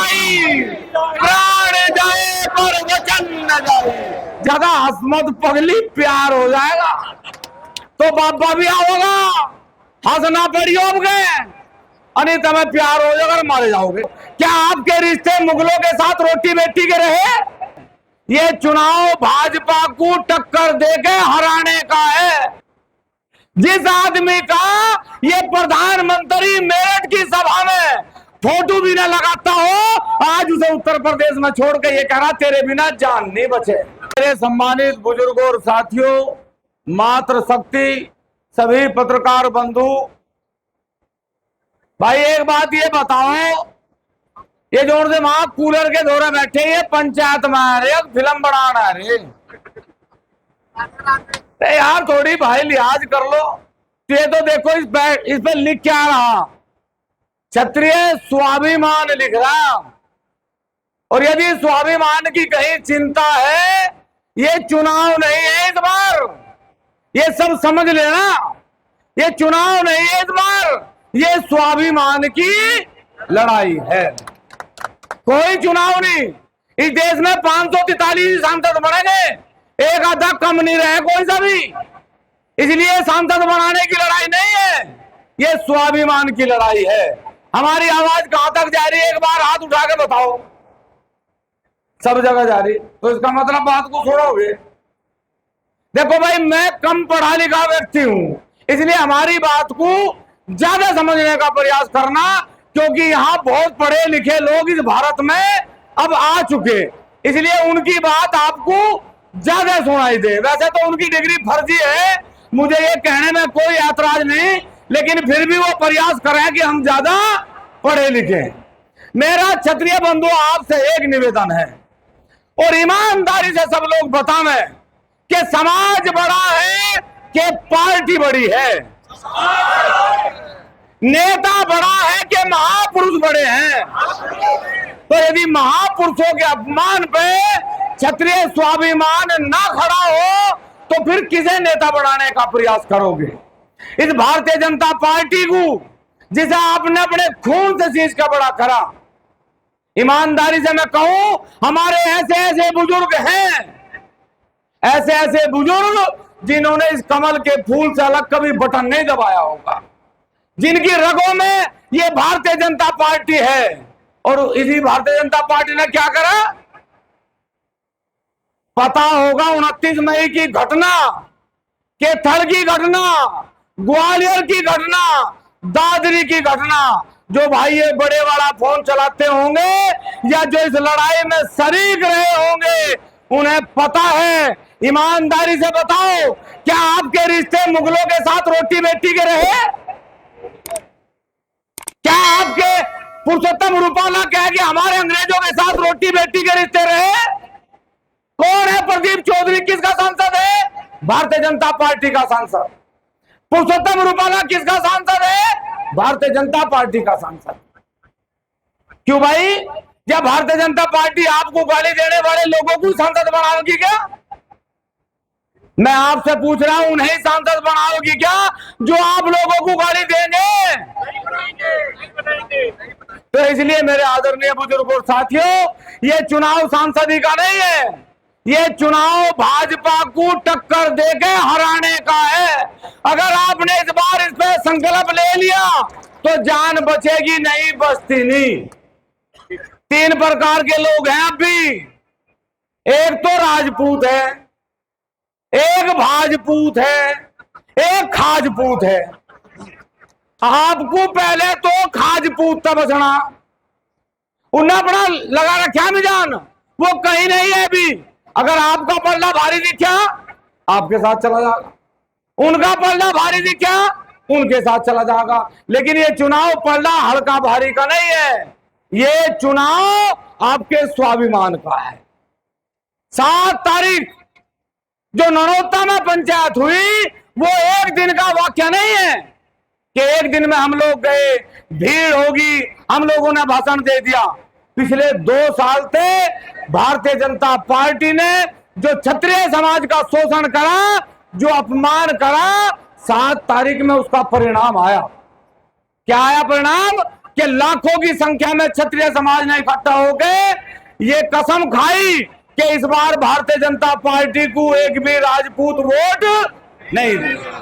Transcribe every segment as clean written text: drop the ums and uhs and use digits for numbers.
जाई, प्राण जाए पर वचन न जाए। ज्यादा हसमत पगली, प्यार हो जाएगा तो बाबा भी आओगा, हंसना पड़ियो गए अरे तुम्हें प्यार हो जाएगा, मारे जाओगे। क्या आपके रिश्ते मुगलों के साथ रोटी बेटी के रहे? ये चुनाव भाजपा को टक्कर देके हराने का है। जिस आदमी का ये प्रधानमंत्री मेरठ की सभा में फोटो भी ना लगाता हो, आज उसे उत्तर प्रदेश में छोड़ के ये कह रहा तेरे बिना जान नहीं बचे। मेरे सम्मानित बुजुर्गों और साथियों, मातृशक्ति, सभी पत्रकार बंधु भाई, एक बात ये बताओ, ये जोर से वहां कूलर के दौरे बैठे, ये पंचायत में आ रहे, फिल्म बनाना आ रहे। यार थोड़ी भाई लिहाज कर लो। तो ये तो देखो इस पे लिख क्या रहा, क्षत्रिय स्वाभिमान लिख रहा। और यदि स्वाभिमान की कहीं चिंता है, ये चुनाव नहीं है इस बार, ये सब समझ लेना। ये चुनाव नहीं है इस बार, ये स्वाभिमान की लड़ाई है, कोई चुनाव नहीं। इस देश में 543 सांसद बनेंगे, एक आधा कम नहीं रहे कोई सा भी। इसलिए सांसद बनाने की लड़ाई नहीं है, ये स्वाभिमान की लड़ाई है। हमारी आवाज कहां तक जा रही है, एक बार हाथ उठा के बताओ। सब जगह जा रही, तो इसका मतलब बात को छोड़ोगे। देखो भाई, मैं कम पढ़ा लिखा व्यक्ति हूं, इसलिए हमारी बात को ज्यादा समझने का प्रयास करना, क्योंकि यहाँ बहुत पढ़े लिखे लोग इस भारत में अब आ चुके, इसलिए उनकी बात आपको ज्यादा सुनाई दे। वैसे तो उनकी डिग्री फर्जी है, मुझे ये कहने में कोई ऐतराज नहीं, लेकिन फिर भी वो प्रयास करें कि हम ज्यादा पढ़े लिखे। मेरा क्षत्रिय बंधु आपसे एक निवेदन है, और ईमानदारी से सब लोग बतावें कि समाज बड़ा है कि पार्टी बड़ी है, नेता बड़ा है कि महापुरुष बड़े हैं। तो यदि महापुरुषों के अपमान पे क्षत्रिय स्वाभिमान ना खड़ा हो, तो फिर किसे नेता बनाने का प्रयास करोगे? इस भारतीय जनता पार्टी को, जिसे आपने अपने खून से चीज का बड़ा करा, ईमानदारी से मैं कहूं, हमारे ऐसे ऐसे बुजुर्ग हैं, ऐसे ऐसे बुजुर्ग जिन्होंने इस कमल के फूल से अलग कभी बटन नहीं दबाया होगा, जिनकी रगों में ये भारतीय जनता पार्टी है। और इसी भारतीय जनता पार्टी ने क्या करा, पता होगा 29 मई की घटना, केथल की घटना, ग्वालियर की घटना, दादरी की घटना। जो भाई ये बड़े वाला फोन चलाते होंगे या जो इस लड़ाई में शरीक रहे होंगे, उन्हें पता है। ईमानदारी से बताओ, क्या आपके रिश्ते मुगलों के साथ रोटी बेटी के रहे? क्या आपके पुरुषोत्तम रूपाला कहे कि हमारे अंग्रेजों के साथ रोटी बेटी के रिश्ते रहे? कौन है प्रदीप चौधरी, किसका सांसद है? भारतीय जनता पार्टी का सांसद। पुरुषोत्तम रूपाला किसका सांसद है? भारतीय जनता पार्टी का सांसद। क्यों भाई, क्या भारतीय जनता पार्टी आपको गाली देने वाले लोगों को सांसद बनाओगी क्या? मैं आपसे पूछ रहा हूं, उन्हें सांसद बनाओगी क्या जो आप लोगों को गाली देंगे? तो इसलिए मेरे आदरणीय बुजुर्गों और साथियों, ये चुनाव सांसदी का नहीं है, ये चुनाव भाजपा को टक्कर देके हराने का है। अगर आपने इस बार इस पे संकल्प ले लिया तो जान बचेगी, नहीं बचती नहीं। 3 प्रकार के लोग हैं अब भी, एक तो राजपूत है, एक भाजपूत है, एक खाजपूत है। आपको पहले तो खाजपूत था बचना, उन्हें अपना लगा रखा मिजान, वो कहीं नहीं है अभी। अगर आपका पलड़ा भारी दिखा, आपके साथ चला जाएगा, उनका पलड़ा भारी दिखा, उनके साथ चला जाएगा। लेकिन ये चुनाव पलड़ा हल्का भारी का नहीं है, ये चुनाव आपके स्वाभिमान का है। 7 तारीख जो नरोत्ता में पंचायत हुई, वो एक दिन का वाक्य नहीं है कि एक दिन में हम लोग गए, भीड़ होगी, हम लोगों ने भाषण दे दिया। पिछले 2 साल से भारतीय जनता पार्टी ने जो क्षत्रिय समाज का शोषण करा, जो अपमान करा, 7 तारीख में उसका परिणाम आया। क्या आया परिणाम? कि लाखों की संख्या में क्षत्रिय समाज ने इकट्ठा होकर ये कसम खाई कि इस बार भारतीय जनता पार्टी को एक भी राजपूत वोट नहीं देगा।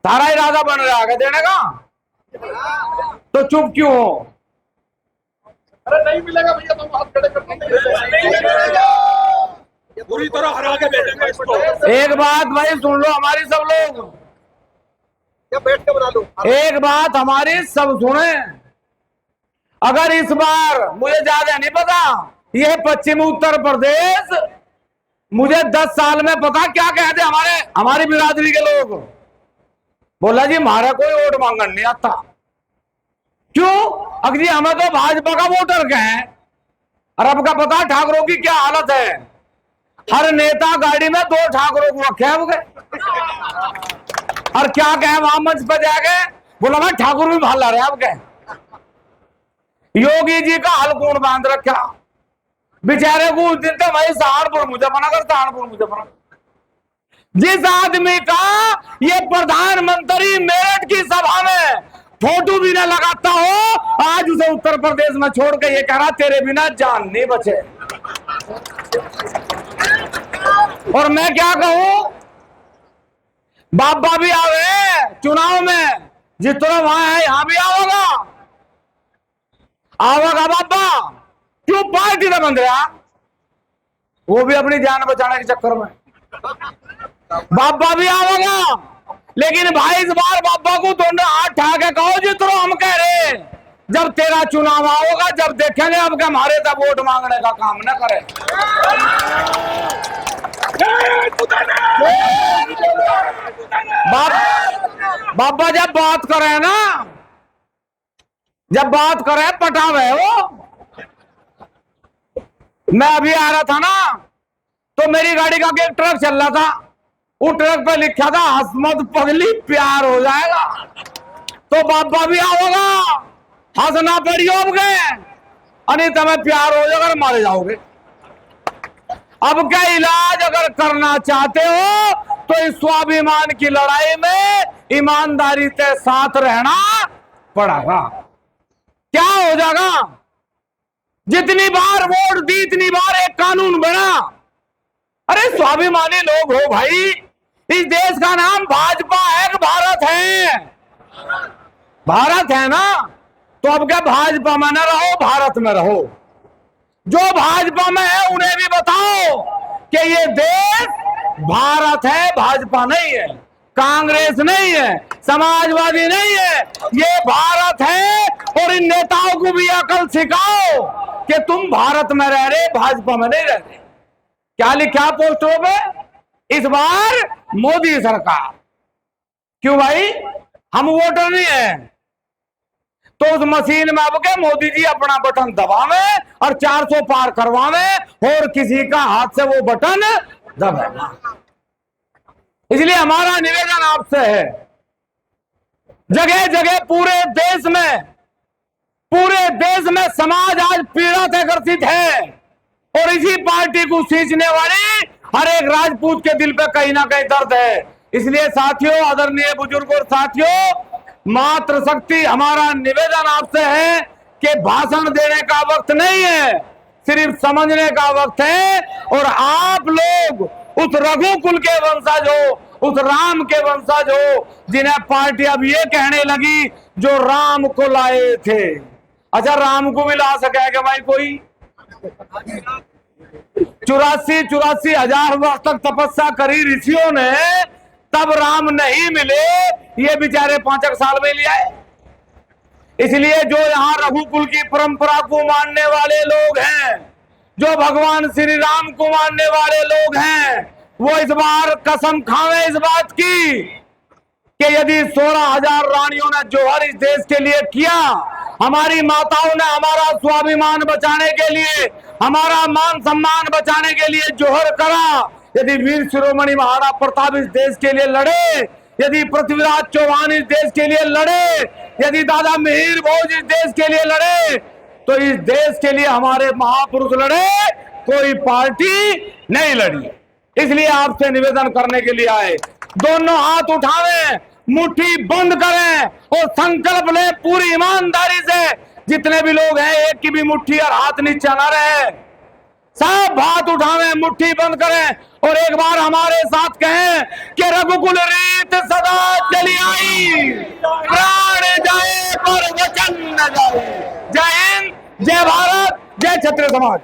सारा इरादा बन रहा है देने का, तो चुप क्यों हो? अरे नहीं मिलेगा भैया, तुम हाथ खड़े करके पूरी तरह हरा के भेजेंगे इसको। एक बात भाई सुन लो हमारी, सब लोग या बैठ के बना लो। एक बात हमारी सब सुने। अगर इस बार, मुझे ज्यादा नहीं पता, यह पश्चिमी उत्तर प्रदेश, मुझे 10 साल में पता क्या कहते हमारी बिरादरी के लोग, बोला जी हमारा कोई वोट मांगने नहीं आता। क्यों? अगर जी हमें तो भाजपा का वोटर कहें। और अब का पता ठाकरों की क्या हालत है, हर नेता गाड़ी में 2 ठाकरों को रखे हैं। और क्या कहे वहां मंच पर जाके, बोला भाई ठाकुर भी भाला रहे। अब कहे योगी जी का हलकून बांध रखा बेचारे को। उस दिन तो भाई सहारनपुर मुजफ्फरनगर, सहारनपुर मुजफ्फरनगर। जिस आदमी का ये प्रधानमंत्री मेरठ की सभा में फोटो भी ना लगाता हो, आज उसे उत्तर प्रदेश में छोड़ के ये कह रहा तेरे बिना जान नहीं बचे। और मैं क्या कहूं, बाबा भी आवे चुनाव में, जितना वहां है यहां भी आओगा बाबा। क्यों पार्टी में बंद रहा? वो भी अपनी जान बचाने के चक्कर में। बाबा भी आवेगा, लेकिन भाई इस बार बाबा को दोनों हाथ उठा के कहो जितना हम कह रहे, जब तेरा चुनाव आओगा, जब देखेंगे अब क्या हमारे तब वोट मांगने का काम न करे। बाबा जब बात करे ना, जब बात करे पटावे वो। मैं अभी आ रहा था ना, तो मेरी गाड़ी का एक ट्रक चल रहा था, उस ट्रक पे लिखा था हसमत पगली प्यार हो जाएगा। तो बाबा भी आओगा, हंसना पड़ियोगे, अरे तुम्हें प्यार हो जाएगा, मारे जाओगे। अब क्या इलाज अगर करना चाहते हो तो इस स्वाभिमान की लड़ाई में ईमानदारी के साथ रहना पड़ेगा। क्या हो जाएगा? जितनी बार वोट दी इतनी बार एक कानून बना। अरे स्वाभिमानी लोग हो भाई, इस देश का नाम भाजपा है कि भारत है? भारत है ना, तो अब क्या भाजपा में न रहो, भारत में रहो। जो भाजपा में है उन्हें भी बताओ कि ये देश भारत है, भाजपा नहीं है, कांग्रेस नहीं है, समाजवादी नहीं है, ये भारत है। और इन नेताओं को भी अकल सिखाओ कि तुम भारत में रह रहे, भाजपा में नहीं रह रहे। क्या लिखा पोस्टरों पे? इस बार मोदी सरकार। क्यों भाई? हम वोटर नहीं है, तो उस मशीन में अब के मोदी जी अपना बटन दबावे और 400 पार करवावे और किसी का हाथ से वो बटन दबाना। इसलिए हमारा निवेदन आपसे है, जगह जगह पूरे देश में समाज आज पीड़ित है, ग्रसित है। और इसी पार्टी को सींचने वाली हर एक राजपूत के दिल पे कहीं ना कहीं दर्द है। इसलिए साथियों, आदरणीय बुजुर्ग और साथियों, मातृशक्ति हमारा निवेदन आपसे है कि भाषण देने का वक्त नहीं है, सिर्फ समझने का वक्त है। और आप लोग उस रघुकुल के वंशज हो, उस राम के वंशज हो, जिन्हें पार्टी अब ये कहने लगी जो राम को लाए थे। अच्छा, राम को भी ला सके क्या भाई कोई? 84 हजार वर्ष तक तपस्या करी ऋषियों ने, तब राम नहीं मिले, ये बेचारे 5 साल में ले आए। इसलिए जो यहाँ रघुकुल की परंपरा को मानने वाले लोग हैं, जो भगवान श्री राम को मानने वाले लोग हैं, वो इस बार कसम खावे इस बात की कि यदि 16,000 रानियों ने जोहर इस देश के लिए किया, हमारी माताओं ने हमारा स्वाभिमान बचाने के लिए, हमारा मान सम्मान बचाने के लिए जोहर करा, यदि वीर शिरोमणि महाराणा प्रताप इस देश के लिए लड़े, यदि पृथ्वीराज चौहान इस देश के लिए लड़े, यदि दादा मिहिर भोज इस देश के लिए लड़े, तो इस देश के लिए हमारे महापुरुष लड़े, कोई पार्टी नहीं लड़ी। इसलिए आपसे निवेदन करने के लिए आए, दोनों हाथ उठावे, मुट्ठी बंद करें और संकल्प लें पूरी ईमानदारी से। जितने भी लोग हैं एक की भी मुट्ठी और हाथ नीचे ना रहे, सब हाथ उठावें, मुट्ठी बंद करें और एक बार हमारे साथ कहें कि रघुकुल रीत सदा चली आई, प्राण जाए पर वचन न जाए। जय हिंद, जय भारत, जय क्षत्रिय समाज।